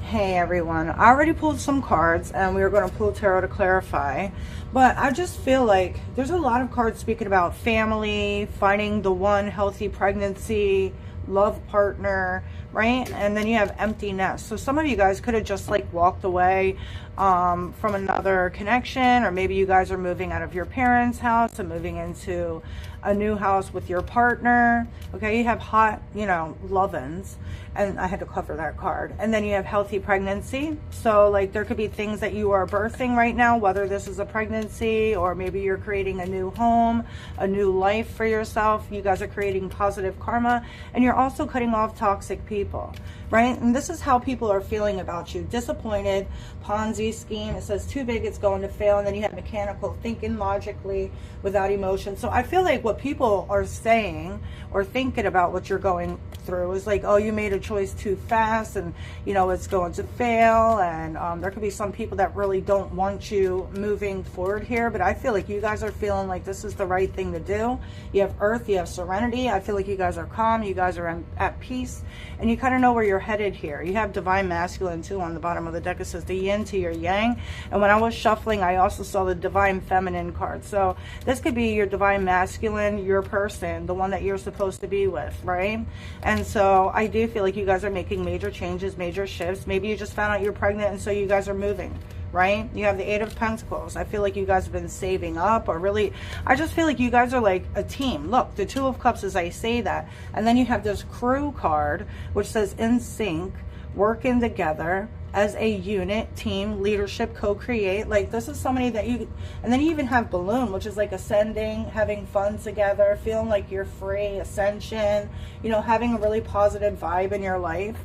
Hey everyone, I already pulled some cards and we were going to pull tarot to clarify, but I just feel like there's a lot of cards speaking about family, finding the one, healthy pregnancy, love partner, right? And then you have empty nest. So some of you guys could have just like walked away from another connection, or maybe you guys are moving out of your parents' house and moving into a new house with your partner. Okay, you have hot, love-ins, and I had to cover that card. And then you have healthy pregnancy. So like there could be things that you are birthing right now, whether this is a pregnancy or maybe you're creating a new home, a new life for yourself. You guys are creating positive karma, and you're also cutting off toxic people, right? And this is how people are feeling about you. Disappointed, Ponzi scheme. It says too big, it's going to fail. And then you have mechanical thinking, logically, without emotion. So I feel like what people are saying or thinking about what you're going through is like, oh, you made a choice too fast, and it's going to fail. And there could be some people that really don't want you moving forward here, but I feel like you guys are feeling like this is the right thing to do. You have earth, you have serenity. I feel like you guys are calm, you guys are at peace, and you kind of know where you're headed here. You have divine masculine too on the bottom of the deck. It says the yin to your yang, and when I was shuffling I also saw the divine feminine card. So this could be your divine masculine, your person, the one that you're supposed to be with, right? And so I do feel like you guys are making major changes, major shifts. Maybe you just found out you're pregnant and so you guys are moving, right? You have the Eight of Pentacles. I feel like you guys have been saving up, or really, I just feel like you guys are like a team. Look, the Two of Cups as I say that. And then you have this Crew card, which says in sync, working together as a unit, team, leadership, co-create. Like this is somebody that you, and then you even have Balloon, which is like ascending, having fun together, feeling like you're free, ascension, having a really positive vibe in your life.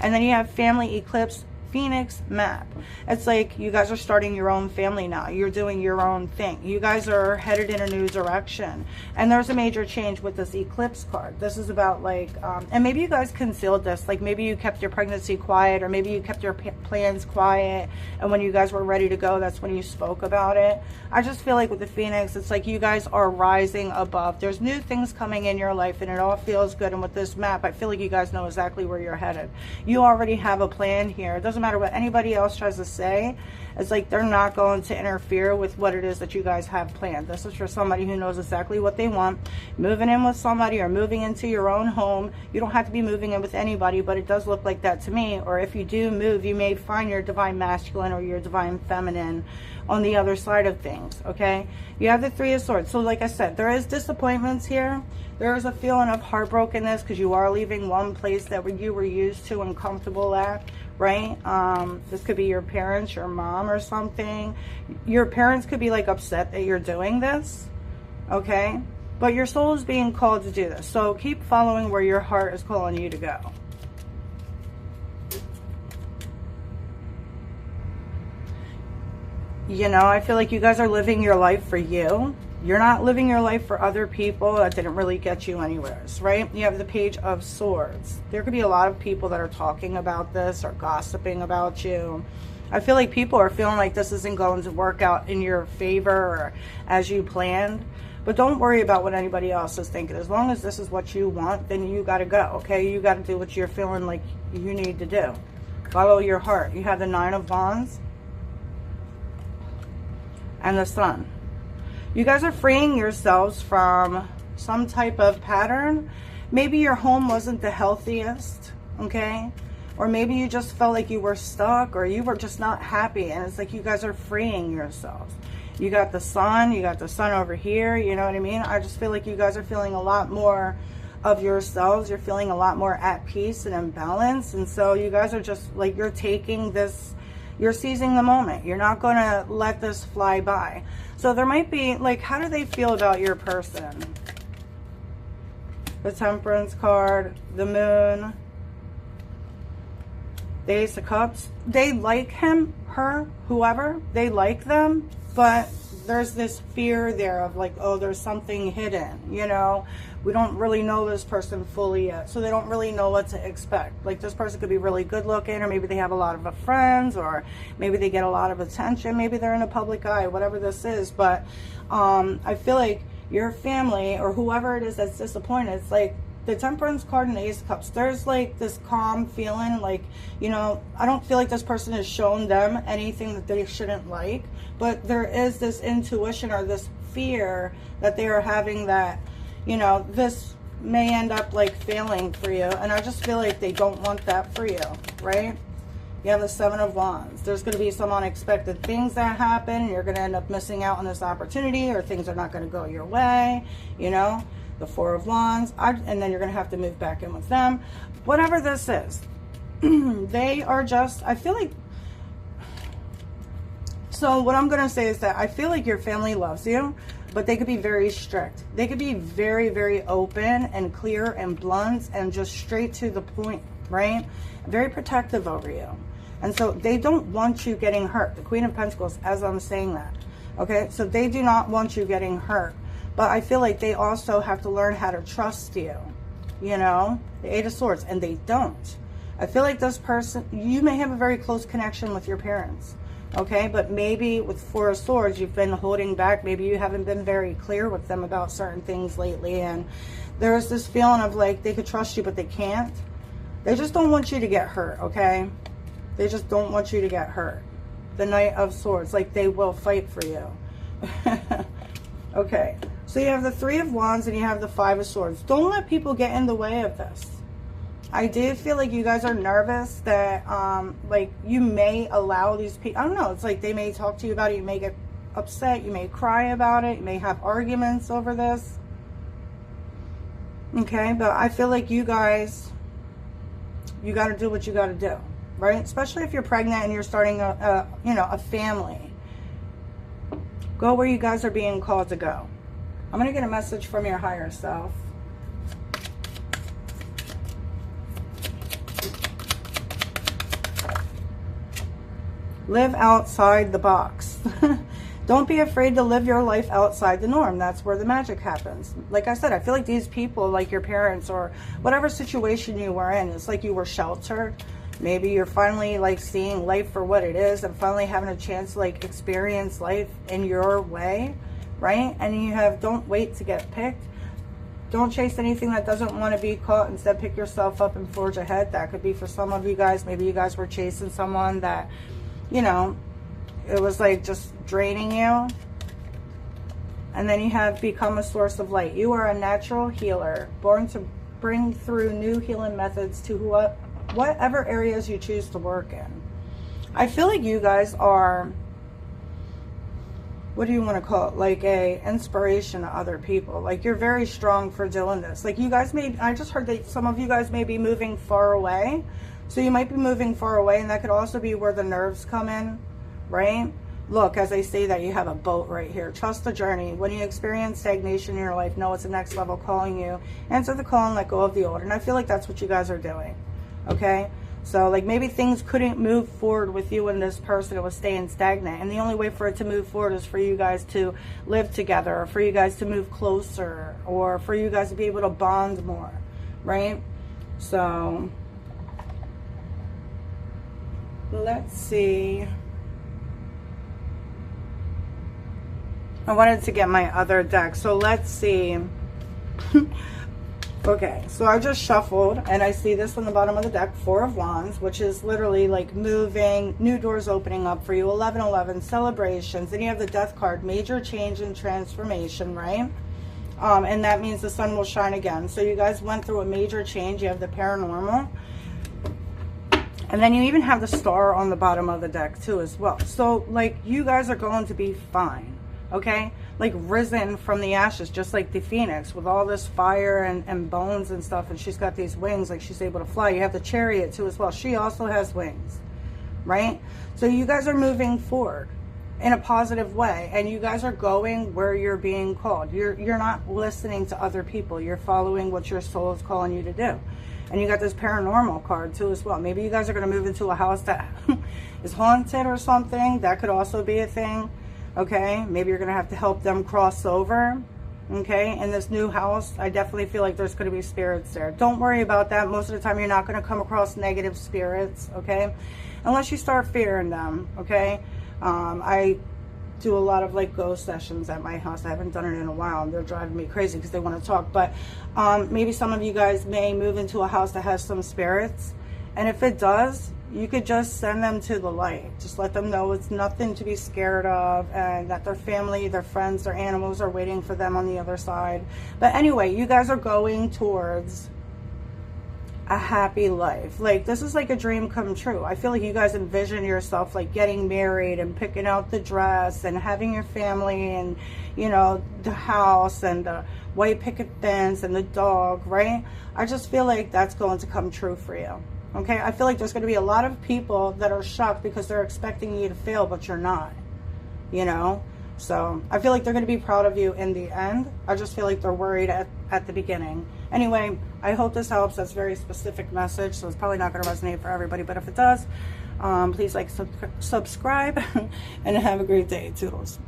And then you have Family, Eclipse, Phoenix, Map. It's like you guys are starting your own family now. You're doing your own thing. You guys are headed in a new direction. And there's a major change with this Eclipse card. This is about like, and maybe you guys concealed this. Like maybe you kept your pregnancy quiet, or maybe you kept your plans quiet. And when you guys were ready to go, that's when you spoke about it. I just feel like with the Phoenix, it's like you guys are rising above. There's new things coming in your life and it all feels good. And with this map, I feel like you guys know exactly where you're headed. You already have a plan here. It doesn't matter what anybody else tries to say. It's like they're not going to interfere with what it is that you guys have planned. This is for somebody who knows exactly what they want. Moving in with somebody or moving into your own home. You don't have to be moving in with anybody, but it does look like that to me. Or if you do move, you may find your divine masculine or your divine feminine on the other side of things, okay? You have the Three of Swords. So like I said, there is disappointments here. There is a feeling of heartbrokenness because you are leaving one place that you were used to and comfortable at, right? This could be your parents, your mom or something. Your parents could be like upset that you're doing this, okay? But your soul is being called to do this. So keep following where your heart is calling you to go. I feel like you guys are living your life for you. You're not living your life for other people. That didn't really get you anywhere, right? You have the Page of Swords. There could be a lot of people that are talking about this or gossiping about you. I feel like people are feeling like this isn't going to work out in your favor or as you planned. But don't worry about what anybody else is thinking. As long as this is what you want, then you got to go, okay? You got to do what you're feeling like you need to do. Follow your heart. You have the Nine of Wands and the Sun. You guys are freeing yourselves from some type of pattern. Maybe your home wasn't the healthiest, okay? Or maybe you just felt like you were stuck, or you were just not happy, and it's like you guys are freeing yourselves. You got the Sun over here, you know what I mean? I just feel like you guys are feeling a lot more of yourselves. You're feeling a lot more at peace and in balance, and so you guys are just like, you're taking this, you're seizing the moment. You're not going to let this fly by. So there might be, like, how do they feel about your person? The Temperance card, the Moon, the Ace of Cups. They like him, her, whoever. They like them, but there's this fear there of like, oh, there's something hidden, we don't really know this person fully yet, so they don't really know what to expect. Like this person could be really good looking, or maybe they have a lot of friends, or maybe they get a lot of attention, maybe they're in a public eye, whatever this is. But I feel like your family or whoever it is that's disappointed, it's like the Temperance card and the Ace of Cups, there's like this calm feeling, like, you know, I don't feel like this person has shown them anything that they shouldn't like, but there is this intuition or this fear that they are having that, you know, this may end up like failing for you. And I just feel like they don't want that for you, right? You have the Seven of Wands. There's going to be some unexpected things that happen. You're going to end up missing out on this opportunity, or things are not going to go your way, you know. The Four of Wands. And then you're going to have to move back in with them. Whatever this is, they are just, I feel like, so what I'm going to say is that I feel like your family loves you, but they could be very strict. They could be very, very open and clear and blunt and just straight to the point, right? Very protective over you. And so they don't want you getting hurt. The Queen of Pentacles, as I'm saying that. Okay, so they do not want you getting hurt. But I feel like they also have to learn how to trust you. You know, the Eight of Swords, and they don't. I feel like this person, you may have a very close connection with your parents. Okay, but maybe with Four of Swords, you've been holding back. Maybe you haven't been very clear with them about certain things lately. And there's this feeling of like they could trust you, but they can't. They just don't want you to get hurt, okay? They just don't want you to get hurt. The Knight of Swords, like they will fight for you. Okay, so you have the Three of Wands and you have the Five of Swords. Don't let people get in the way of this. I do feel like you guys are nervous that, like, you may allow these people, I don't know, it's like they may talk to you about it, you may get upset, you may cry about it, you may have arguments over this. Okay, but I feel like you guys, you got to do what you got to do, right? Especially if you're pregnant and you're starting you know, a family. Go where you guys are being called to go. I'm going to get a message from your higher self. Live outside the box. Don't be afraid to live your life outside the norm. That's where the magic happens. Like I said, I feel like these people, like your parents or whatever situation you were in, it's like you were sheltered. Maybe you're finally like seeing life for what it is and finally having a chance to like experience life in your way, right? And you have, don't wait to get picked. Don't chase anything that doesn't want to be caught. Instead, pick yourself up and forge ahead. That could be for some of you guys. Maybe you guys were chasing someone that, you know, it was like just draining you. And then you have become a source of light. You are a natural healer, born to bring through new healing methods to whatever areas you choose to work in. I feel like you guys are, what do you want to call it? Like a inspiration to other people. Like you're very strong for doing this. Like you guys may, I just heard that some of you guys may be moving far away. So you might be moving far away, and that could also be where the nerves come in, right? Look, as I say that, you have a boat right here. Trust the journey. When you experience stagnation in your life, know it's the next level calling you. Answer the call and let go of the old. And I feel like that's what you guys are doing, okay? So, like, maybe things couldn't move forward with you and this person. It was staying stagnant. And the only way for it to move forward is for you guys to live together, or for you guys to move closer, or for you guys to be able to bond more, right? So let's see. I wanted to get my other deck. So let's see. Okay, so I just shuffled and I see this on the bottom of the deck, Four of Wands, which is literally like moving, new doors opening up for you, 1111, celebrations. Then you have the Death card, major change and transformation, right? And that means the sun will shine again. So you guys went through a major change. You have the paranormal. And then you even have the star on the bottom of the deck too as well. So like you guys are going to be fine, okay? Like risen from the ashes, just like the phoenix with all this fire and bones and stuff. And she's got these wings, like she's able to fly. You have the chariot too as well. She also has wings, right? So you guys are moving forward in a positive way. And you guys are going where you're being called. You're not listening to other people. You're following what your soul is calling you to do. And you got this paranormal card too as well. Maybe you guys are going to move into a house that is haunted or something. That could also be a thing. Okay, maybe you're going to have to help them cross over. Okay, in this new house, I definitely feel like there's going to be spirits there. Don't worry about that. Most of the time, you're not going to come across negative spirits. Okay, unless you start fearing them. Okay, I do a lot of like ghost sessions at my house. I haven't done it in a while, and they're driving me crazy because they want to talk. But maybe some of you guys may move into a house that has some spirits, and if it does, you could just send them to the light. Just let them know it's nothing to be scared of, and that their family, their friends, their animals are waiting for them on the other side. But anyway, you guys are going towards a happy life. Like, this is like a dream come true. I feel like you guys envision yourself like getting married and picking out the dress and having your family and, you know, the house and the white picket fence and the dog, right? I just feel like that's going to come true for you. Okay, I feel like there's going to be a lot of people that are shocked because they're expecting you to fail, but you're not, you know? So I feel like they're going to be proud of you in the end. I just feel like they're worried at the beginning. Anyway, I hope this helps. That's a very specific message, so it's probably not going to resonate for everybody, but if it does, please like, subscribe, and have a great day. Toodles.